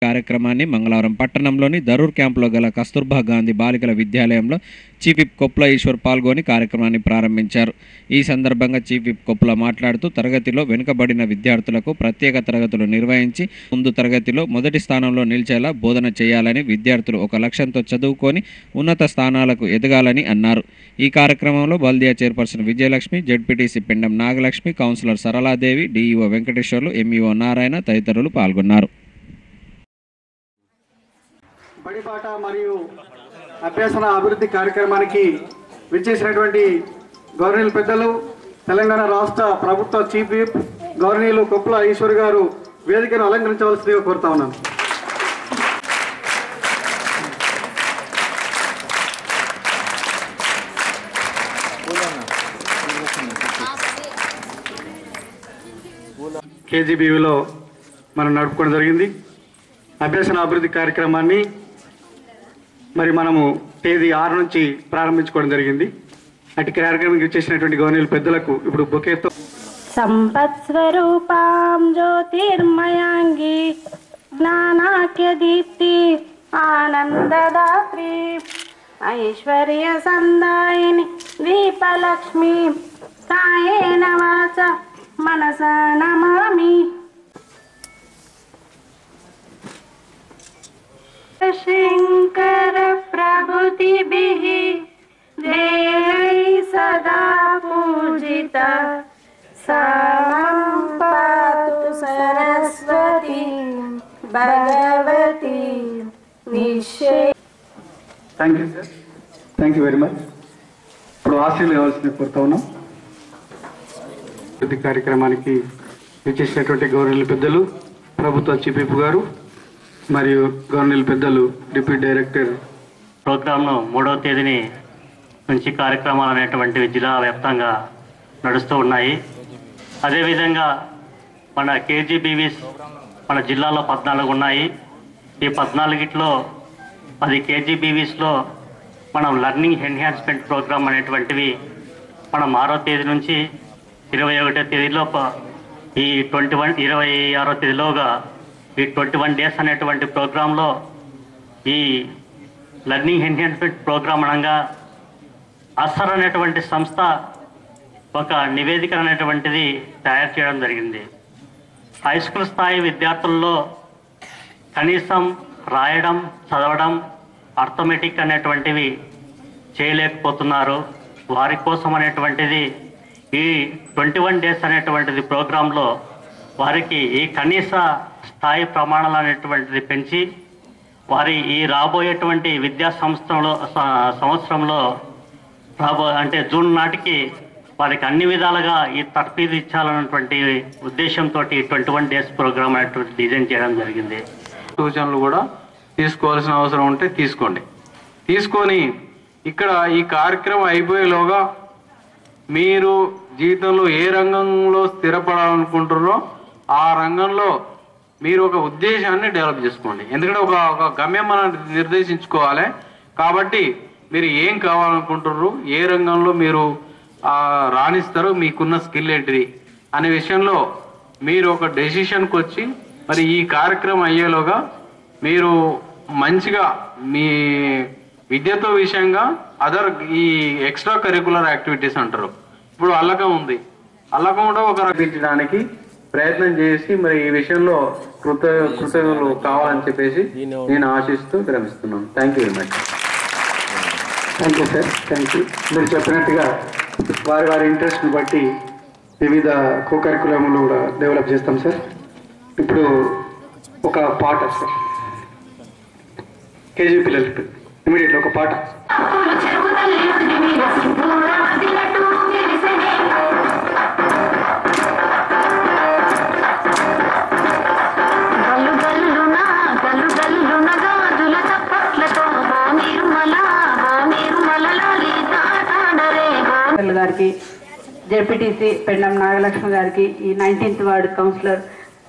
కార్యక్రమాన్ని మంగళవారం పట్టణంలోని దరూర్ క్యాంపులో గల కస్తూర్బా గాంధీ బాలికల విద్యాలయంలో చీఫ్ విప్ కొప్పుల ఈశ్వర్ పాల్గొని కార్యక్రమాన్ని ప్రారంభించారు. ఈ సందర్భంగా చీఫ్ విప్ కొప్పుల మాట్లాడుతూ తరగతిలో వెనుకబడిన విద్యార్థులకు ప్రత్యేక తరగతులు నిర్వహించి ముందు తరగతిలో మొదటి స్థానంలో నిలిచేలా బోధన చేయాలని, విద్యార్థులు ఒక లక్ష్యంతో చదువుకొని ఉన్నత స్థానాలకు ఎదగాలని అన్నారు. ఈ కార్యక్రమంలో బల్దియా chairperson Vijayalakshmi, ZPTC Pindam Nagalakshmi, councillor Saraladevi, DEO Venkateswarlu, MEO Narayana తదితరులు పాల్గొన్నారు. బడిబాట మరియు అభ్యసన అభివృద్ధి కార్యక్రమానికి విచ్చేసినటువంటి గవర్నీయులు పెద్దలు, తెలంగాణ రాష్ట్ర ప్రభుత్వ చీఫ్ విప్ గవర్నీయులు కొప్పుల ఈశ్వర్ గారు వేదికను అలంకరించవలసిందిగా కోరుతా ఉన్నాను. కేజీబీవీలో మనం నడుపుకోవడం జరిగింది. అభ్యసన అభివృద్ధి కార్యక్రమాన్ని మరి మనము తేదీ 6 నుంచి ప్రారంభించుకోవడం జరిగింది. అటు కార్యక్రమానికి వచ్చేసినటువంటి గవర్నీయులు పెద్దలకు ఇప్పుడు బొకేతో సంపత్ స్వరూపాం జ్యోతిర్మయాంగి జ్ఞానాఖ్య దీప్తి ఆనందదాత్రి ఐశ్వర్య సందాయిని దీపలక్ష్మి కాయేన వాచ మనసా నమామి. శంకర ప్రభుతిభిః దేవై సదా పూజిత పాతు సరస్వతి భగవతి నిశ్చయ. Thank you sir, thank you very much. ఇప్పుడు ఆశీర్లు కావాల్సింది కోరుతా ఉన్నాం. ప్రతి కార్యక్రమానికి విచ్చేసినటువంటి గవర్నీయులు పెద్దలు, ప్రభుత్వ చీఫ్ విప్ గారు మరియు గవర్నీయులు పెద్దలు, డిప్యూటీ డైరెక్టర్. ప్రోగ్రాంను 3వ తేదీని నుంచి కార్యక్రమాలు అనేటువంటివి జిల్లా వ్యాప్తంగా నడుస్తూ ఉన్నాయి. అదేవిధంగా మన కేజీబీవీస్ మన జిల్లాలో 14 ఉన్నాయి. ఈ 14లో 10 కేజీబీవీస్లో మనం లర్నింగ్ ఎన్హాన్స్మెంట్ ప్రోగ్రామ్ అనేటువంటివి మనం 6వ తేదీ నుంచి 21వ తేదీలోపు ఈ 26వ తేదీలోగా ఈ 21 డేస్ అనేటువంటి ప్రోగ్రాంలో ఈ లర్నింగ్ ఎన్హాన్స్మెంట్ ప్రోగ్రామ్ అనగా అసర్ అనేటువంటి సంస్థ ఒక నివేదిక అనేటువంటిది తయారు చేయడం జరిగింది. హై స్కూల్ స్థాయి విద్యార్థుల్లో కనీసం రాయడం, చదవడం, అర్థమెటిక్ అనేటువంటివి చేయలేకపోతున్నారు. వారి కోసం అనేటువంటిది ఈ 21 డేస్ అనేటువంటిది ప్రోగ్రాంలో వారికి ఈ కనీస స్థాయి ప్రమాణాలు అనేటువంటిది పెంచి వారి ఈ రాబోయేటువంటి విద్యా సంవత్సరంలో అంటే జూన్ నాటికి వారికి అన్ని విధాలుగా ఈ తర్ఫీదు ఇచ్చాలన్నటువంటి ఉద్దేశంతో 21 డేస్ ప్రోగ్రామ్ అనేటువంటి డిజైన్ చేయడం జరిగింది. సూచనలు కూడా తీసుకోవాల్సిన అవసరం ఉంటే తీసుకొని ఇక్కడ ఈ కార్యక్రమం అయిపోయేలోగా మీరు జీవితంలో ఏ రంగంలో స్థిరపడాలనుకుంటున్నారో ఆ రంగంలో మీరు ఒక ఉద్దేశాన్ని డెవలప్ చేసుకోండి. ఎందుకంటే ఒక గమ్యం మనం నిర్దేశించుకోవాలి. కాబట్టి మీరు ఏం కావాలనుకుంటున్నారు, ఏ రంగంలో మీరు రాణిస్తారు, మీకున్న స్కిల్ ఏంటిది అనే విషయంలో మీరు ఒక డెసిషన్కి వచ్చి మరి ఈ కార్యక్రమం అయ్యేలోగా మీరు మంచిగా మీ విద్యతో విషయంగా ఈ ఎక్స్ట్రా కరికులర్ యాక్టివిటీస్ అంటారు. ఇప్పుడు అల్లకం ఉంది, అల్లకం కూడా ఒక రక్షించడానికి ప్రయత్నం చేసి మరి ఈ విషయంలో కృతజ్ఞతలు కావాలని చెప్పేసి నేను ఆశిస్తూ విరమిస్తున్నాను. Thank you very much. Thank you sir, thank you. మీరు చెప్పినట్టుగా వారి ఇంట్రెస్ట్ని బట్టి వివిధ కో కరికులంలు కూడా డెవలప్ చేస్తాం సార్. ఇప్పుడు ఒక పాట సార్, కేజీ పిల్లలకి ఇమీడియట్లీ ఒక పాట. గారికి, జెడ్పీటీసీ పెండం నాగలక్ష్మి గారికి, ఈ 19th వార్డు కౌన్సిలర్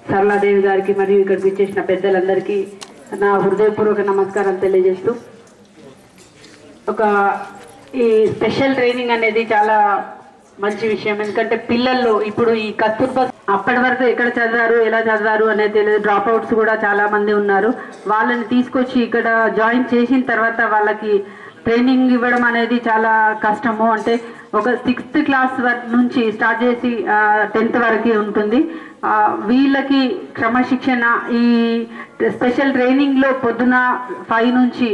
సరళాదేవి గారికి మరియు ఇక్కడికి వచ్చేసిన పెద్దలందరికీ నా హృదయపూర్వక నమస్కారాలు తెలియజేస్తూ, ఈ స్పెషల్ ట్రైనింగ్ అనేది చాలా మంచి విషయం. ఎందుకంటే పిల్లల్లో ఇప్పుడు ఈ కస్తూర్బా అప్పటి వరకు ఎక్కడ చదివారు, ఎలా చదివారు అనేది తెలియదు. డ్రాప్ అవుట్స్ కూడా చాలా మంది ఉన్నారు. వాళ్ళని తీసుకొచ్చి ఇక్కడ జాయిన్ చేసిన తర్వాత వాళ్ళకి ట్రైనింగ్ ఇవ్వడం అనేది చాలా కష్టము. అంటే ఒక 6th క్లాస్ నుంచి స్టార్ట్ చేసి 10th వరకు ఉంటుంది. వీళ్ళకి క్రమశిక్షణ, ఈ స్పెషల్ ట్రైనింగ్లో పొద్దున 5 నుంచి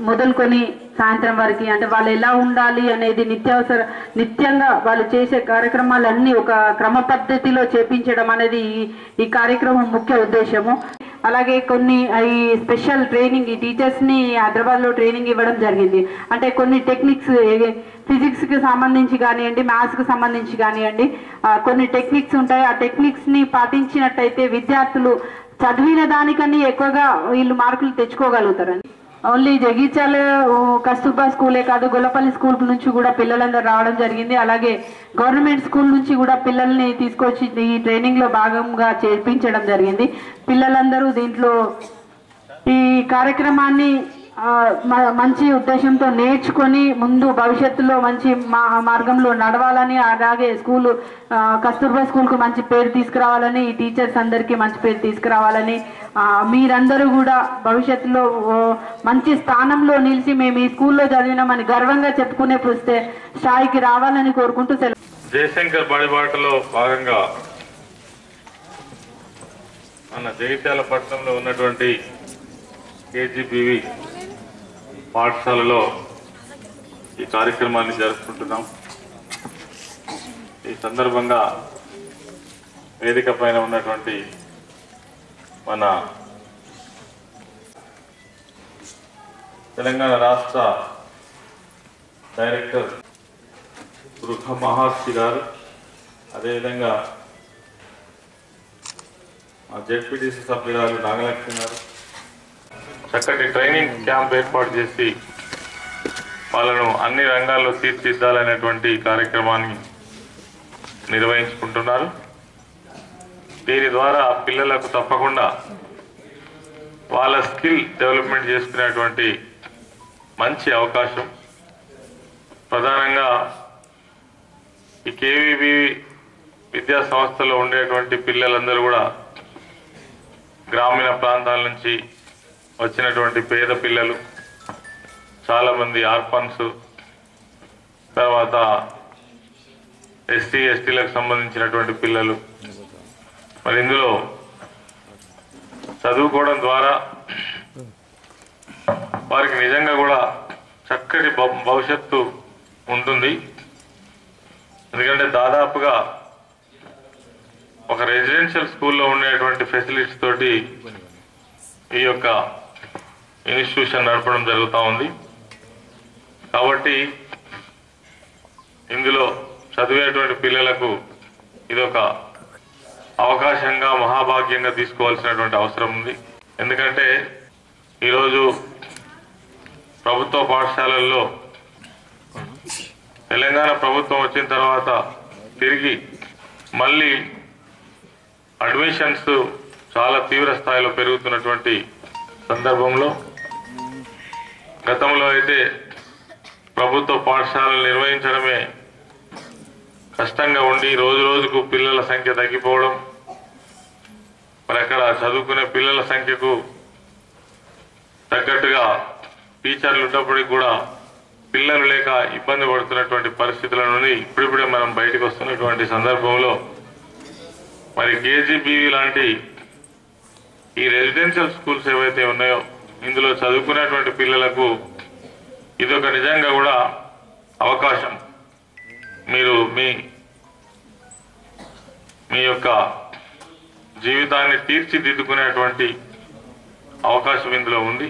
మొదలుకొని సాయంత్రం వరకు అంటే వాళ్ళు ఎలా ఉండాలి అనేది నిత్యంగా వాళ్ళు చేసే కార్యక్రమాలన్నీ ఒక క్రమ పద్ధతిలో చేపించడం అనేది ఈ కార్యక్రమం ముఖ్య ఉద్దేశము. అలాగే కొన్ని ఈ స్పెషల్ ట్రైనింగ్ ఈ టీచర్స్ని హైదరాబాద్లో ట్రైనింగ్ ఇవ్వడం జరిగింది. అంటే కొన్ని టెక్నిక్స్ ఫిజిక్స్కి సంబంధించి కానివ్వండి, మ్యాథ్స్కి సంబంధించి కానివ్వండి, కొన్ని టెక్నిక్స్ ఉంటాయి. ఆ టెక్నిక్స్ని పాటించినట్టయితే విద్యార్థులు చదివిన దానికన్నా ఎక్కువగా వీళ్ళు మార్కులు తెచ్చుకోగలుగుతారని. ఓన్లీ జగిత్యాల కస్తూర్బా స్కూలే కాదు, గొల్లపల్లి స్కూల్ నుంచి కూడా పిల్లలందరూ రావడం జరిగింది. అలాగే గవర్నమెంట్ స్కూల్ నుంచి కూడా పిల్లల్ని తీసుకొచ్చి ఈ ట్రైనింగ్లో భాగంగా చేర్పించడం జరిగింది. పిల్లలందరూ దీంట్లో ఈ కార్యక్రమాన్ని మంచి ఉద్దేశంతో నేర్చుకొని ముందు భవిష్యత్తులో మంచి మార్గంలో నడవాలని, అలాగే స్కూలు కస్తూర్బా స్కూల్కు మంచి పేరు తీసుకురావాలని, ఈ టీచర్స్ అందరికీ మంచి పేరు తీసుకురావాలని, మీరందరూ కూడా భవిష్యత్తులో మంచి స్థానంలో నిలిచి మేము ఈ స్కూల్లో చదివినామని గర్వంగా చెప్పుకునే స్థాయికి రావాలని కోరుకుంటూ సెలవు. జయశంకర్ బడిబాటలో భాగంగా మన జగిత్యాల పట్టణంలో ఉన్నటువంటి కేజీబీవి పాఠశాలలో ఈ కార్యక్రమాన్ని జరుపుకుంటున్నాం. ఈ సందర్భంగా వేదిక పైన ఉన్నటువంటి మన తెలంగాణ రాష్ట్ర డైరెక్టర్ గృహ మహర్షి గారు, అదేవిధంగా మా జెడ్పీటీసీ సభ్యురాలు నాగలక్ష్మి గారు చక్కటి ట్రైనింగ్ క్యాంప్ ఏర్పాటు చేసి వాళ్ళను అన్ని రంగాల్లో తీర్చిదిద్దాలనేటువంటి కార్యక్రమాన్ని నిర్వహించుకుంటున్నారు. దీని ద్వారా పిల్లలకు తప్పకుండా వాళ్ళ స్కిల్ డెవలప్మెంట్ చేసుకునేటువంటి మంచి అవకాశం. ప్రధానంగా ఈ కేవీబీ విద్యా సంస్థలో ఉండేటువంటి పిల్లలందరూ కూడా గ్రామీణ ప్రాంతాల నుంచి వచ్చినటువంటి పేద పిల్లలు, చాలామంది ఆర్ఫన్స్, తర్వాత ఎస్సీ ఎస్టీలకు సంబంధించినటువంటి పిల్లలు. మరి ఇందులో చదువుకోవడం ద్వారా వారికి నిజంగా కూడా చక్కటి భవిష్యత్తు ఉంటుంది. ఎందుకంటే దాదాపుగా ఒక రెసిడెన్షియల్ స్కూల్లో ఉండేటువంటి ఫెసిలిటీస్ తోటి ఈ యొక్క ఇన్స్టిట్యూషన్ నడపడం జరుగుతూ ఉంది. కాబట్టి ఇందులో చదివేటువంటి పిల్లలకు ఇదొక అవకాశంగా, మహాభాగ్యంగా తీసుకోవాల్సినటువంటి అవసరం ఉంది. ఎందుకంటే ఈరోజు ప్రభుత్వ పాఠశాలల్లో తెలంగాణ ప్రభుత్వం వచ్చిన తర్వాత తిరిగి మళ్ళీ అడ్మిషన్స్ చాలా తీవ్ర స్థాయిలో పెరుగుతున్నటువంటి సందర్భంలో గతంలో అయితే ప్రభుత్వ పాఠశాలలు నిర్వహించడమే కష్టంగా ఉండి రోజు రోజుకు పిల్లల సంఖ్య తగ్గిపోవడం, మరి అక్కడ చదువుకునే పిల్లల సంఖ్యకు తగ్గట్టుగా టీచర్లు ఉన్నప్పటికీ కూడా పిల్లలు లేక ఇబ్బంది పడుతున్నటువంటి పరిస్థితుల నుండి ఇప్పుడిప్పుడే మనం బయటకు వస్తున్నటువంటి సందర్భంలో మరి కేజీబీవీ లాంటి ఈ రెసిడెన్షియల్ స్కూల్స్ ఏవైతే ఉన్నాయో ఇందులో చదువుకునేటువంటి పిల్లలకు ఇదొక నిజంగా కూడా అవకాశం. మీరు మీ యొక్క జీవితాన్ని తీర్చిదిద్దుకునేటువంటి అవకాశం ఇందులో ఉంది.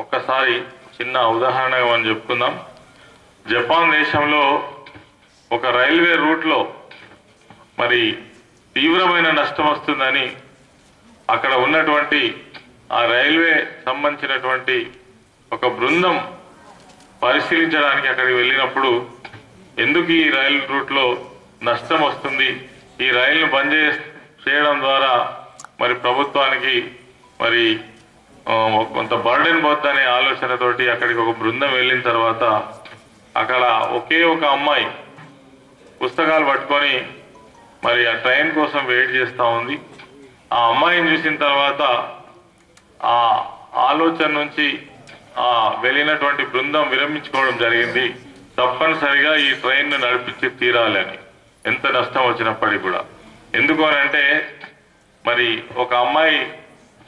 ఒక్కసారి చిన్న ఉదాహరణగా మనం చెప్పుకుందాం. జపాన్ దేశంలో ఒక రైల్వే రూట్లో మరి తీవ్రమైన నష్టం వస్తుందని అక్కడ ఉన్నటువంటి ఆ రైల్వే సంబంధించినటువంటి ఒక బృందం పరిశీలించడానికి అక్కడికి వెళ్ళినప్పుడు ఎందుకు ఈ రైలు రూట్లో నష్టం వస్తుంది, ఈ రైలును బంద్ చేయడం ద్వారా మరి ప్రభుత్వానికి మరి కొంత బర్డెన్ పోద్దనే ఆలోచనతోటి అక్కడికి ఒక బృందం వెళ్ళిన తర్వాత అక్కడ ఒకే ఒక అమ్మాయి పుస్తకాలు పట్టుకొని మరి ఆ ట్రైన్ కోసం వెయిట్ చేస్తూ ఉంది. ఆ అమ్మాయిని చూసిన తర్వాత ఆ ఆలోచన నుంచి వెళ్ళినటువంటి బృందం విరమించుకోవడం జరిగింది. తప్పనిసరిగా ఈ ట్రైన్ను నడిపించి తీరాలి అని, ఎంత నష్టం వచ్చినప్పటికీ కూడా. ఎందుకు అనంటే మరి ఒక అమ్మాయి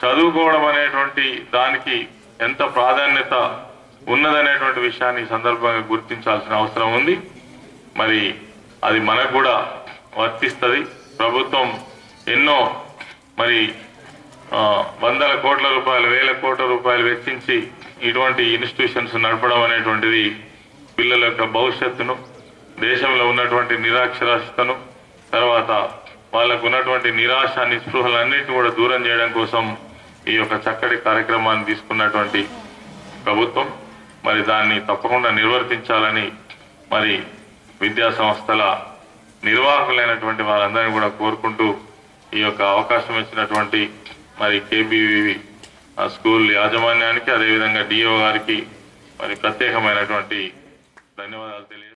చదువుకోవడం అనేటువంటి దానికి ఎంత ప్రాధాన్యత ఉన్నదనేటువంటి విషయాన్ని ఈ సందర్భంగా గుర్తించాల్సిన అవసరం ఉంది. మరి అది మనకు కూడా వర్తిస్తుంది. ప్రభుత్వం ఎన్నో మరి వందల కోట్ల రూపాయలు, వేల కోట్ల రూపాయలు వెచ్చించి ఇటువంటి ఇన్స్టిట్యూషన్స్ నడపడం అనేటువంటిది పిల్లల యొక్క భవిష్యత్తును, దేశంలో ఉన్నటువంటి నిరాక్షరాస్యతను, తర్వాత వాళ్ళకు ఉన్నటువంటి నిరాశ నిస్పృహలన్నింటినీ కూడా దూరం చేయడం కోసం ఈ యొక్క చక్కటి కార్యక్రమాన్ని తీసుకున్నటువంటి ప్రభుత్వం మరి దాన్ని తప్పకుండా నిర్వర్తించాలని మరి విద్యా సంస్థల నిర్వాహకులైనటువంటి వారందరినీ కూడా కోరుకుంటూ ఈ యొక్క అవకాశం ఇచ్చినటువంటి మరి కేబీవీ స్కూల్ యాజమాన్యానికి, అదేవిధంగా డిఓ గారికి మరి ప్రత్యేకమైనటువంటి ధన్యవాదాలు తెలియజేస్తున్నాను.